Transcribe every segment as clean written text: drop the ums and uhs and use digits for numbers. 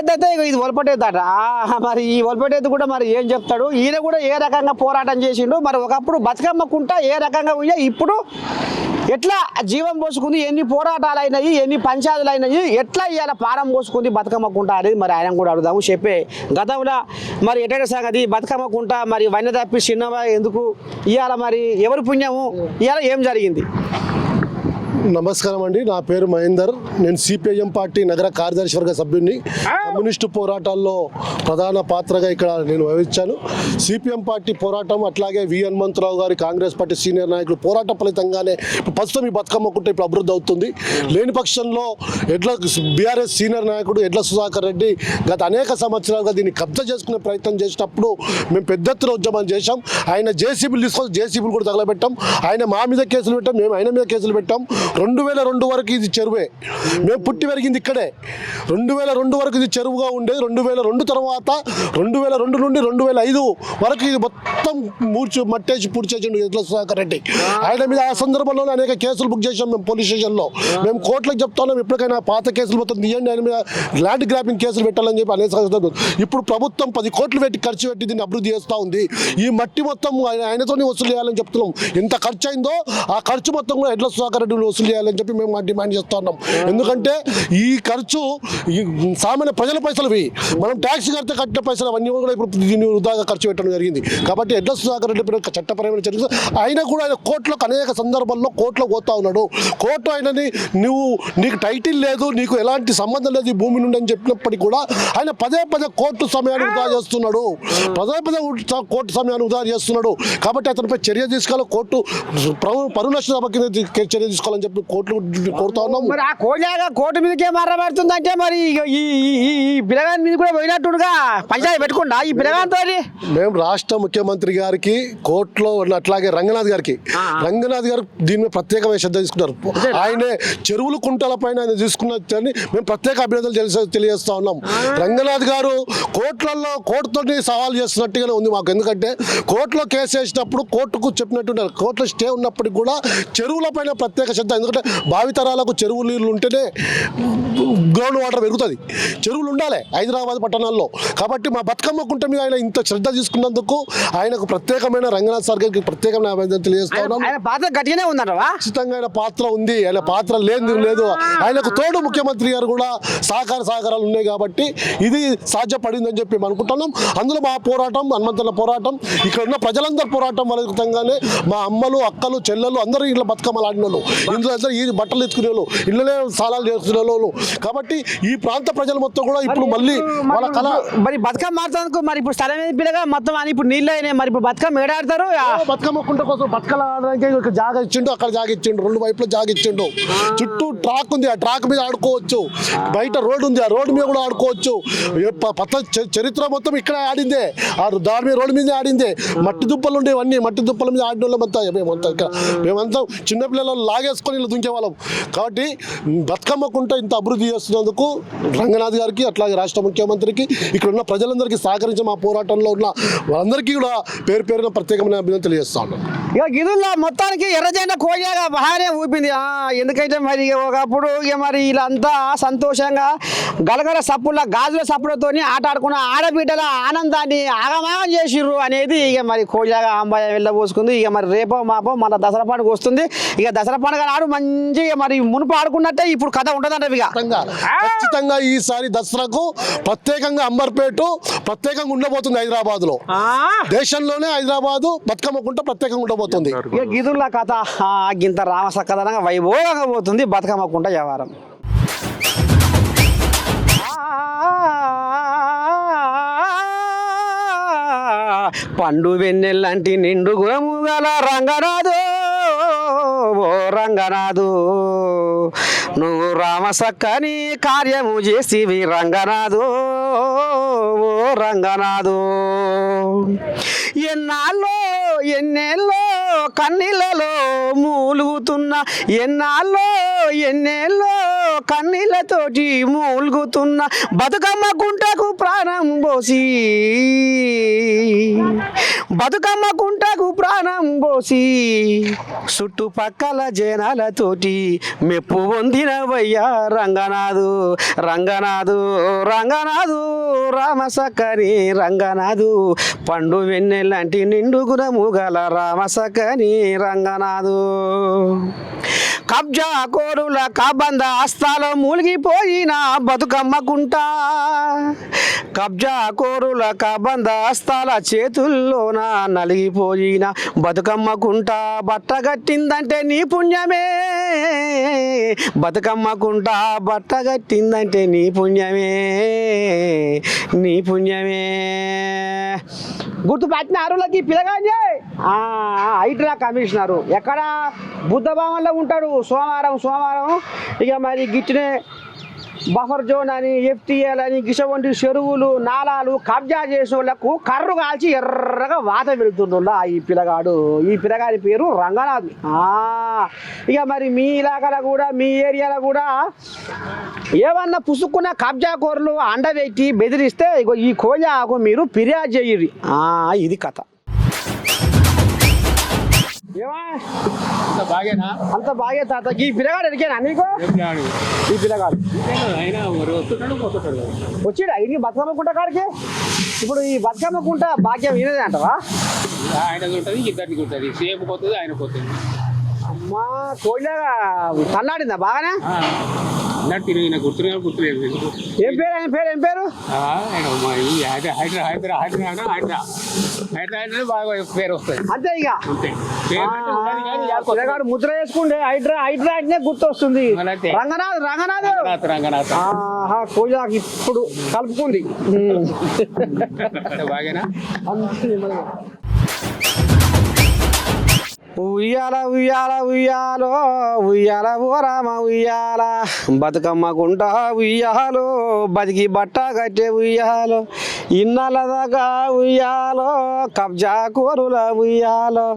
అయితే ఇది ఒలపటేద్దట మరి ఈ ఒలపటేది కూడా మరి ఏం చెప్తాడు ఈయన కూడా ఏ రకంగా పోరాటం చేసిండు మరి ఒకప్పుడు బతుకమ్మ కుంట ఏ రకంగా ఉండే ఇప్పుడు ఎట్లా జీవం పోసుకుంది ఎన్ని పోరాటాలు అయినాయి ఎన్ని పంచాయతీలు అయినాయి ఎట్లా ఇవాళ పారం పోసుకుంది బతుకమ్మ కుంట అనేది మరి ఆయన కూడా అడుగుదాము చెప్పే గతంలో మరి ఎటైనా సంగతి బతుకమ్మ కుంట మరి వన్య తప్పి చిన్నవా ఎందుకు ఇవాళ మరి ఎవరి పుణ్యము ఇవాళ ఏం జరిగింది? నమస్కారం అండి, నా పేరు మహేందర్. నేను సిపిఐఎం పార్టీ నగర కార్యదర్శి వర్గ సభ్యుడిని. కమ్యూనిస్టు పోరాటాల్లో ప్రధాన పాత్రగా ఇక్కడ నేను వహించాను. సిపిఎం పార్టీ పోరాటం అట్లాగే వి హనుమంతరావు గారి కాంగ్రెస్ పార్టీ సీనియర్ నాయకులు పోరాట ఫలితంగానే ప్రస్తుతం ఈ బతుకమ్మ కుంట ఇప్పుడు అభివృద్ధి అవుతుంది. లేని పక్షంలో బీఆర్ఎస్ సీనియర్ నాయకుడు ఎడ్ల సుధాకర్ రెడ్డి గత అనేక సంవత్సరాలుగా దీన్ని కబ్జా చేసుకునే ప్రయత్నం చేసినప్పుడు మేము పెద్ద ఎత్తున ఉద్యమం చేశాం. ఆయన జేసీబీలు తీసుకొని జేసీబీలు కూడా తగలబెట్టాం. ఆయన మా మీద కేసులు పెట్టాం, మేము ఆయన మీద కేసులు పెట్టాం. 2002 వరకు ఇది చెరువే, మేము పుట్టి పెరిగింది ఇక్కడే. 2002 వరకు ఇది చెరువుగా ఉండేది. 2002 తర్వాత 2002 నుండి 2005 వరకు ఇది మొత్తం మట్టేసి పూర్తి చేసిండు ఎడ్ల సుధాకర్ రెడ్డి. ఆయన మీద ఆ సందర్భంలోనే అనేక కేసులు బుక్ చేసాం మేము పోలీస్ స్టేషన్లో. మేము కోర్టులకు చెప్తున్నాం ఎప్పటికైనా పాత కేసులు మొత్తం తీయండి, ఆయన మీద ల్యాండ్ గ్రాబింగ్ కేసులు పెట్టాలని చెప్పి అనేక సందర్భాలు. ఇప్పుడు ప్రభుత్వం 10 కోట్లు పెట్టి ఖర్చు పెట్టి దీన్ని అభివృద్ధి చేస్తూ ఉంది. ఈ మట్టి మొత్తం ఆయనతోనే వసూలు చేయాలని చెప్తున్నాం. ఎంత ఖర్చు అయిందో ఆ ఖర్చు మొత్తం కూడా ఎడ్ల సుధాకర్ రెడ్డి వసూలు చేయాలని చెప్పి మేము డిమాండ్ చేస్తూ ఉన్నాం. ఎందుకంటే ఈ ఖర్చు సామాన్య ప్రజల పైసలు, మనం ట్యాక్స్ కడితే కట్టిన పైసలు అవన్నీ కూడా ఇప్పుడు దీన్ని వృధాగా ఖర్చు పెట్టడం జరిగింది. కాబట్టి ఎడ్ల సుధాకర్ రెడ్డి చట్టపరమైన చర్య ఆయన కూడా ఆయన కోర్టులోకి అనేక సందర్భాల్లో కోర్టులో పోతా ఉన్నాడు. కోర్టు ఆయనని నీకు టైటిల్ లేదు, నీకు ఎలాంటి సంబంధం లేదు ఈ భూమి నుండి అని చెప్పినప్పటికీ కూడా ఆయన పదే కోర్టు సమయాన్ని వృధా చేస్తున్నాడు. కోర్టు సమయాన్ని వృధా చేస్తున్నాడు. కాబట్టి అతనిపై చర్య తీసుకోవాలి. కోర్టు పరువు నష్ట చర్య తీసుకోవాలని చెప్పి కోర్టు కోరుతా ఉన్నాం. మరి ఆ కోర్టు మీదకే మర్రబడుతుందంటే మరి ఈ పిల్లగాని మీద కూడా పోయినట్టుగా పంచాయతీ పెట్టుకుండా ఈ పిల్లగానితో మేము రాష్ట్ర ముఖ్యమంత్రి గారికి కోర్టులో అట్లాగే రంగనాథ్ గారు దీని మీద ప్రత్యేకమైన శ్రద్ధ తీసుకున్నారు. ఆయనే చెరువులు కుంటల పైన ఆయన తీసుకున్నని మేము ప్రత్యేక అభినందనలు తెలియజేస్తా ఉన్నాం. రంగనాథ్ గారు కోర్టుతో సవాల్ చేస్తున్నట్టుగానే ఉంది మాకు. ఎందుకంటే కోర్టులో కేసు వేసినప్పుడు కోర్టుకు చెప్పినట్టు కోర్టులో స్టే ఉన్నప్పటికీ కూడా చెరువుల పైన ప్రత్యేక శ్రద్ధ. ఎందుకంటే భావితరాలకు చెరువు నీళ్ళు ఉంటేనే గ్రౌండ్ వాటర్ పెరుగుతుంది. చెరువులు ఉండాలి హైదరాబాద్ పట్టణాల్లో. కాబట్టి మా బతుకమ్మ కుంట మీద ఆయన ఇంత శ్రద్ధ తీసుకున్నందుకు ఆయనకు ప్రత్యేకమైన రంగనాథ్ సార్ గారికి ప్రత్యేకమైన అభినందన తెలియజేస్తా ఉన్నాం. ఆయన పాత్ర గట్టిగానే ఉందన్నవా? ఖచ్చితంగా ఆయన పాత్ర ఉంది. ఆయన పాత్ర లేదు. ఆయనకు తోడు ముఖ్యమంత్రి గారు కూడా సహకారాలు ఉన్నాయి కాబట్టి ఇది సాధ్యపడిందని చెప్పి మేము అనుకుంటున్నాం. అందులో మా పోరాటం, హనుమంతుల పోరాటం, ఇక్కడ ఉన్న ప్రజలందరి పోరాటం ఫలితంగానే మా అమ్మలు, అక్కలు, చెల్లెలు అందరూ ఇంట్లో బతుకమ్మలు ఆడిన వాళ్ళు, ఇంట్లో ఈ బట్టలు ఎత్తుకునే వాళ్ళు, ఇళ్ళనే సాలాలు చేసుకునే వాళ్ళు. కాబట్టి ఈ ప్రాంత ప్రజలు మొత్తం కూడా ఇప్పుడు మళ్ళీ వాళ్ళ కళ మరి బతుకమ్మ ఆడతానికి మరి ఇప్పుడు స్థలం ఏది పిల్లగా మొత్తం అని ఇప్పుడు నీళ్ళు అయినాయి. మరి ఇప్పుడు బతుకమ్మ ఏడాడతారు? బతుకమ్మ కుంట కోసం బతుకలు ఆడడానికి జాగా ఇచ్చిండు, అక్కడ జాగా ఇచ్చిండు, 2 వైపులో జాగా ఇచ్చిండు. చుట్టూ ట్రాక్ ఉంది, ఆ ట్రాక్ మీద ఆడుకోవచ్చు. బయట రోడ్డు ఉంది, ఆ రోడ్డు మీద కూడా ఆడుకోవచ్చు. చరిత్ర మొత్తం ఇక్కడ ఆడిందే, ఆ దాని మీద రోడ్డు మీద ఆడిందే. మట్టి దుప్పలు ఉండేవన్నీ, మట్టి దుప్పల మీద ఆడిన వాళ్ళంతా మేమంతా చిన్నపిల్లలు లాగేసుకొని ఇలా దుంకే వాళ్ళం. కాబట్టి బతుకమ్మ కుంట ఇంత అభివృద్ధి చేస్తున్నందుకు రంగనాథ్ గారికి అట్లాగే రాష్ట్ర ముఖ్యమంత్రికి ఇక్కడ ఉన్న ప్రజలందరికీ సహకరించి మా పోరాటంలో ఉన్న వాళ్ళందరికీ కూడా పేరున ప్రత్యేకమైన అభినందన తెలియజేస్తా ఉన్నాం. ఇక గిదుల్లో మొత్తానికి ఎర్రజెండా కోయగా బాగానే ఊపింది. ఎందుకంటే మరి ఒకప్పుడు ఇక మరి వీళ్ళంతా సంతోషంగా గలగల సప్పుల గాజుల సప్పులతోని ఆట ఆడుకున్న ఆడబిడ్డల ఆనందాన్ని ఆగమాగం చేసిర్రు అనేది ఇక మరి కోజాగా అంబాయ వెళ్ళబోసుకుంది. ఇక మరి రేపో మాపో మన దసరా పండుగ వస్తుంది. ఇక దసరా పండుగ నాడు మంచిగా మరి మునుపు ఆడుకున్నట్టే ఇప్పుడు కథ ఉంటుందంట. ఖచ్చితంగా ఈసారి దసరాకు ప్రత్యేకంగా అంబర్పేట ప్రత్యేకంగా ఉండబోతుంది. హైదరాబాద్ లో, దేశంలోనే హైదరాబాద్ బతుకమ్మ కుంట ప్రత్యేకంగా ఉండబోతుంది. ఇక గిదుల కథ గింత రామసక్కదనంగా వైభవంగా పోతుంది బతుకమ్మ కుంట వ్యవహారం. పండు వెన్నెల్లాంటి నిండు గురముగల రంగనాథు, ఓ రంగనాథు, నువ్వు రామసక్కని కార్యము చేసివి రంగనాథు, ఓ రంగనాథు. ఎన్నేళ్ళో కన్నీళ్ళలో మూలుగుతున్న, ఎన్నేళ్ళో కన్నీళ్ళతోటి మూలుగుతున్న బతుకమ్మ కుంటకు ప్రాణం పోసి, బతుకమ్మ కుంటకు ప్రాణం పోసి చుట్టుపక్కల జనాలతోటి మెప్పు పొందినవయ్యా రంగనాథు రంగనాథు రంగనాథు రామసక్కని రంగనాథు పండు వెన్నెల్లాంటి నిండు గుణము గల రామసక్కని రంగనాథు కబ్జా కోరుల కాబంద హస్తాల మూలిగిపోయిన బతుకమ్మ కుంట కబ్జా కోరుల కాబంద హస్తాల చేతుల్లోన నలిగిపోయిన బతుకమ్మ కుంట బట్టగట్టిందంటే నీ పుణ్యమే బతుకమ్మ కుంట బట్టగట్టిందంటే నీ పుణ్యమే నీ పుణ్యమే గుర్తుపట్టిన అరులకి పిలగానే హైడ్రా కమిషనరు ఎక్కడ బుద్ధ భవన్లో ఉంటాడు సోమవారం ఇక మరి గిట్టినే బఫర్ జోన్ అని ఎఫ్టీఎల్ అని గిసవంటి చెరువులు నాలాలు కబ్జా చేసిన వాళ్ళకు కర్రు కాల్చి ఎర్రగా వాత వెళ్తుండ ఈ పిల్లగాడి పేరు రంగనాథ్. ఇక మరి మీ ఇలాకాలో కూడా మీ ఏరియాలో కూడా ఏమన్నా పుసుక్కున్న కబ్జా కోరలు అండబెట్టి బెదిరిస్తే ఇగో ఈ కోజాకు మీరు ఫిర్యాదు చేయరు. ఇది కథ. అంత బాగే తాత. ఈ పిల్లగాడు ఎడికేనా నీకు? ఈ పిల్లగాడు వచ్చిడా ఇది బతుకమ్మ కుంట కాడికి? ఇప్పుడు ఈ బతుకమ్మ కుంట భాగ్యం ఇదే అంటావా? ఆయన ఉంటుంది, ఇద్దరికి ఉంటుంది, సేపు పోతుంది, ఆయన పోతుంది. అమ్మా కోయిలాగా తల్లాడిందా బాగానే? గుర్తులేదు. ఏం పేరు ఆయన పేరు? ఏం పేరు? హైదరాబాద్ బాగా పేరు వస్తుంది అంతే. ఇక అంతే. పిల్లగాడు ముద్ర వేసుకుంటే హైడ్రా అంటే గుర్తొస్తుంది. రంగనాథ్ కోయిలాకి ఇప్పుడు కలుపుకుంది. బాగేనా? ఉయ్యాల ఉయ్యాల ఉయ్యాలో ఉయ్యాల ఓ రామ ఉయ్యాల బతుకమ్మ కుంట ఉయ్యాలో బతికి బట్ట కట్టే ఉయ్యాలో ఇన్నాళ్ళ దాకా ఉయ్యాలో కబ్జా కోరుల ఉయ్యాలో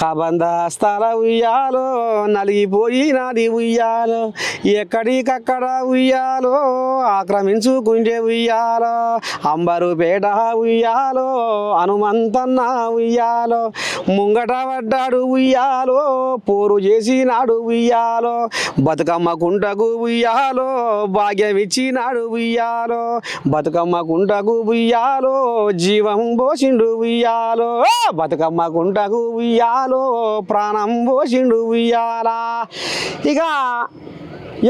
కబంద స్థల ఉయ్యాలో నలిగిపోయినది ఉయ్యాలో ఎక్కడికక్కడ ఉయ్యాలో ఆక్రమించుకుంటే ఉయ్యాలో అంబరుపేట ఉయ్యాలో హనుమంతన్న ఉయ్యాలో ముంగట పడ్డాడు ఉయ్యాలో పోరు చేసినాడు ఉయ్యాలో బతుకమ్మ కుంటకు ఉయ్యాలో భాగ్యం ఇచ్చినాడు ఉయ్యాలో బతుకమ్మ కుంటకు ఉయ్యాలో జీవం పోసిండు ఉయ్యాలో బతుకమ్మ కుంటకు ఉయ్యాలో ప్రాణం పోసిండు ఉయ్యాలా. ఇక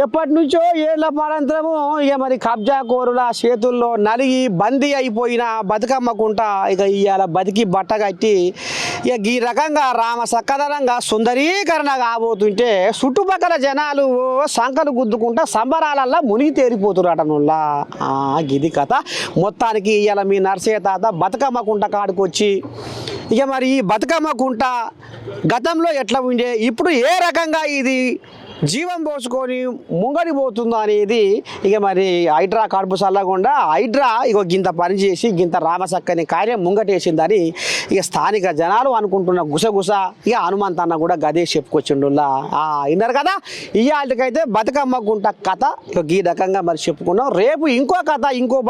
ఎప్పటి నుంచో ఏళ్ల పారంతరము ఇక మరి కబ్జా కోరుల చేతుల్లో నలిగి బందీ అయిపోయిన బతుకమ్మ కుంట ఇక ఇవాళ బతికి బట్ట కట్టి ఇక ఈ రకంగా రామ సక్కదనంగా సుందరీకరణ కాబోతుంటే చుట్టుపక్కల జనాలు సంకలు గుద్దుకుంటా సంబరాలల్లా మునిగి తేలిపోతున్నటనుల్లా. గిది కథ. మొత్తానికి ఇవాళ మీ నర్సయ్య తాత బతుకమ్మ కుంట కాడుకొచ్చి ఇక మరి ఈ బతుకమ్మ కుంట గతంలో ఎట్లా ఉండే, ఇప్పుడు ఏ రకంగా ఇది జీవం పోసుకొని ముంగడిపోతుందో అనేది ఇక మరి హైడ్రా కడుపు చల్లకుండా హైడ్రా ఇక గింత పనిచేసి గింత రామసక్కని కార్యం ముంగటేసిందని ఇక స్థానిక జనాలు అనుకుంటున్న గుసగుస ఇక హనుమంతన్న కూడా గదే చెప్పుకొచ్చిండులా. విన్నారు కదా. ఇవాళకైతే బతుకమ్మ గుంట కథ ఇక ఈ రకంగా మరి చెప్పుకున్నాం. రేపు ఇంకో కథ ఇంకో